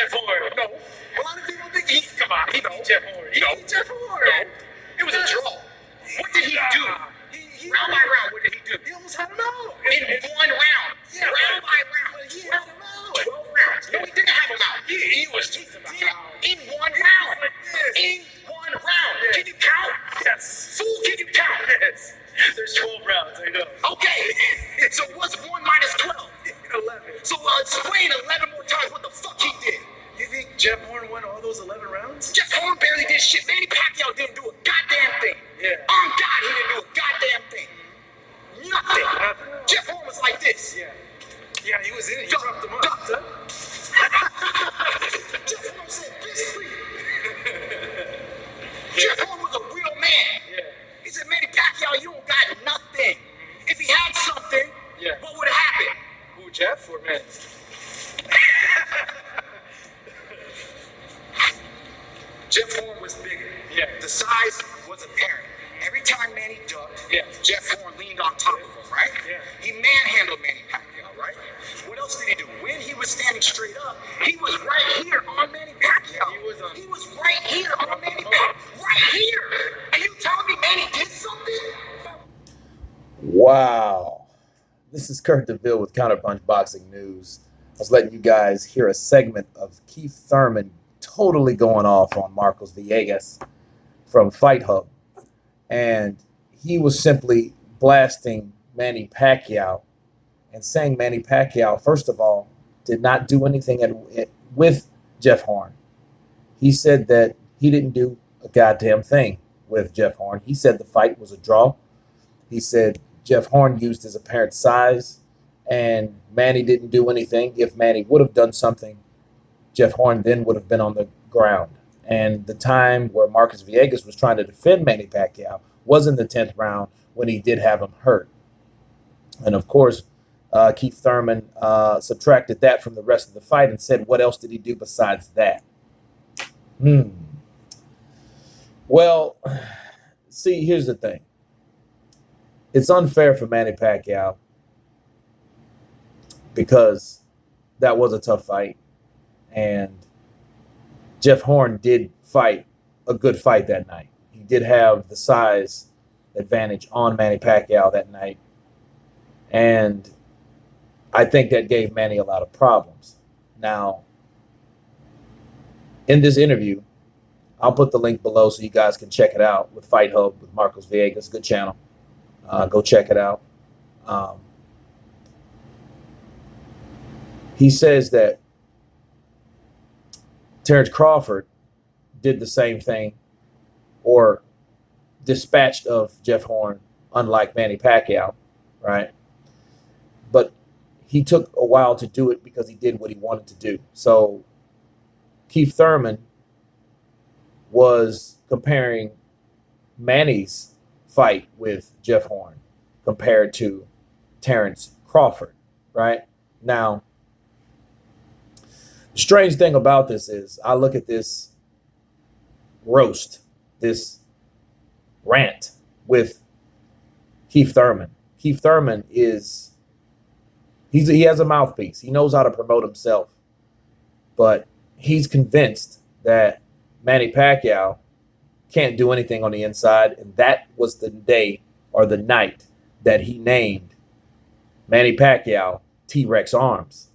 Jeff Horn. No. A lot of people think he beat Jeff Horn. He beat Jeff Horn. No. It was a draw. What did he do? Round by round, what did he do? He almost had him out. In one round. Yeah, round by round. He had him out. 12 rounds. No, he didn't have him out. He was just about out. In one round. In one round. Yes. Can you count? Yes. Fool, can you count? Yes. There's 12 rounds, I know. Okay. So what's 1 minus 12? 11. So explain 11 more times what the fuck he did. You think Jeff Horn won all those 11 rounds? Jeff Horn barely did shit. Manny Pacquiao didn't do a goddamn thing. Yeah. On God, he didn't do a goddamn thing. Nothing. Jeff Horn was like this. Yeah. Yeah, he was in it. You dropped him up. Jeff Horn said, bitch, free. Jeff Horn was a real man. Yeah. He said, Manny Pacquiao, you don't got nothing. If he had something, what would have happened? Who, Jeff or Manny? Jeff Horn was bigger. Yeah. The size was apparent. Every time Manny ducked, Jeff Horn leaned on top of him, right? Yeah. He manhandled Manny Pacquiao, right? What else did he do? When he was standing straight up, he was right here on Manny Pacquiao. He was right here on Manny Pacquiao. Right here. And you telling me Manny did something? Wow. This is Kurt DeVille with Counterpunch Boxing News. I was letting you guys hear a segment of Keith Thurman totally going off on Marco Villegas from Fight Hub. And he was simply blasting Manny Pacquiao and saying Manny Pacquiao, first of all, did not do anything with Jeff Horn. He said that he didn't do a goddamn thing with Jeff Horn. He said the fight was a draw. He said Jeff Horn used his apparent size and Manny didn't do anything. If Manny would have done something, Jeff Horn then would have been on the ground. And the time where Marcus Villegas was trying to defend Manny Pacquiao was in the 10th round when he did have him hurt. And of course, Keith Thurman subtracted that from the rest of the fight and said, what else did he do besides that? Well, see, here's the thing. It's unfair for Manny Pacquiao because that was a tough fight. And Jeff Horn did fight a good fight that night. He did have the size advantage on Manny Pacquiao that night. And I think that gave Manny a lot of problems. Now, in this interview, I'll put the link below so you guys can check it out with Fight Hub with Marco Villegas. Good channel. Go check it out. He says that Terrence Crawford did the same thing or dispatched of Jeff Horn, unlike Manny Pacquiao, right? But he took a while to do it because he did what he wanted to do. So Keith Thurman was comparing Manny's fight with Jeff Horn compared to Terrence Crawford, right? Now, the strange thing about this is I look at this roast, this rant with Keith Thurman. Keith Thurman is, he has a mouthpiece. He knows how to promote himself. But he's convinced that Manny Pacquiao can't do anything on the inside. And that was the day or the night that he named Manny Pacquiao T-Rex Arms.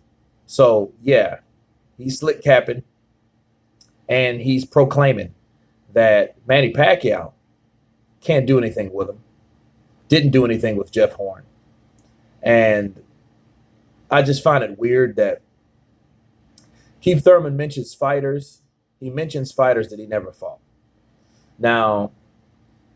So, yeah, he's slick capping and he's proclaiming that Manny Pacquiao can't do anything with him. Didn't do anything with Jeff Horn. And I just find it weird that Keith Thurman mentions fighters. He mentions fighters that he never fought. Now,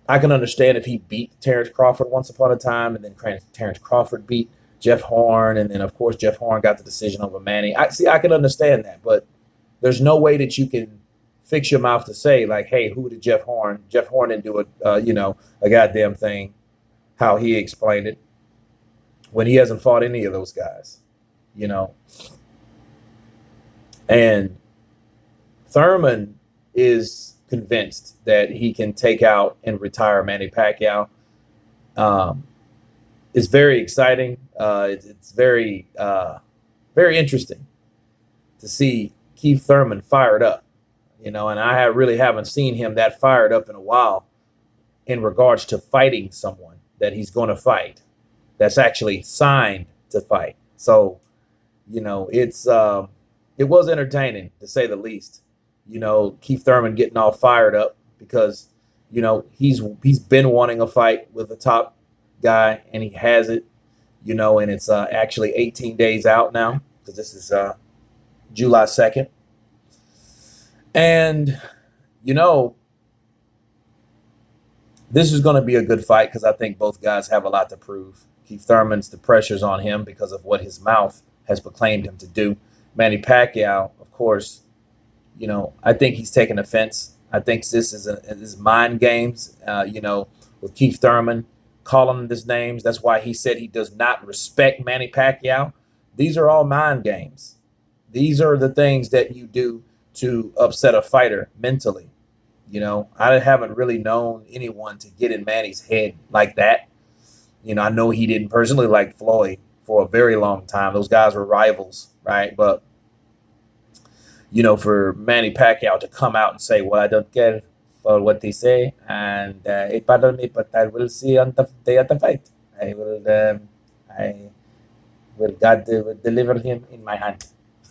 I can understand if he beat Terrence Crawford once upon a time and then Terrence Crawford beat Jeff Horn, and then, of course, Jeff Horn got the decision over Manny. I can understand that, but there's no way that you can fix your mouth to say, like, hey, who did Jeff Horn? Jeff Horn didn't do a goddamn thing, how he explained it, when he hasn't fought any of those guys, you know. And Thurman is convinced that he can take out and retire Manny Pacquiao. It's very exciting. It's very, very interesting to see Keith Thurman fired up, and I really haven't seen him that fired up in a while in regards to fighting someone that he's going to fight that's actually signed to fight. So, it was entertaining to say the least. Keith Thurman getting all fired up because, he's been wanting a fight with a top guy and he has it, and it's actually 18 days out now because this is July 2nd. And, this is going to be a good fight because I think both guys have a lot to prove. Keith Thurman's, the pressure's on him because of what his mouth has proclaimed him to do. Manny Pacquiao, of course, I think he's taking offense. I think this is mind games, with Keith Thurman calling him these names. That's why he said he does not respect Manny Pacquiao. These are all mind games. These are the things that you do to upset a fighter mentally. I haven't really known anyone to get in Manny's head like that. I know he didn't personally like Floyd for a very long time. Those guys were rivals, right? But, for Manny Pacquiao to come out and say, well, I don't care for what they say, and it bothered me, but I will see on the day of the fight. God will deliver him in my hand.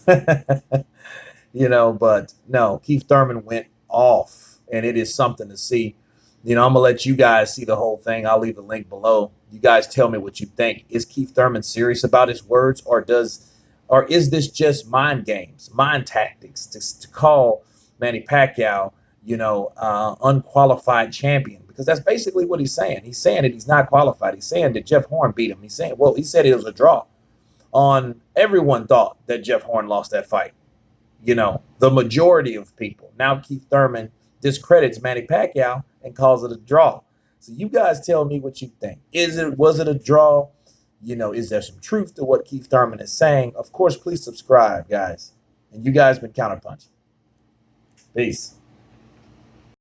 But no, Keith Thurman went off, and it is something to see. I'm going to let you guys see the whole thing. I'll leave the link below. You guys tell me what you think. Is Keith Thurman serious about his words, or is this just mind games, mind tactics to call Manny Pacquiao, unqualified champion? Because that's basically what he's saying. He's saying that he's not qualified. He's saying that Jeff Horn beat him. He said it was a draw. Everyone thought that Jeff Horn lost that fight. The majority of people. Now Keith Thurman discredits Manny Pacquiao and calls it a draw. So you guys tell me what you think. Was it a draw? Is there some truth to what Keith Thurman is saying? Of course, please subscribe, guys. And you guys been Counterpunch. Peace.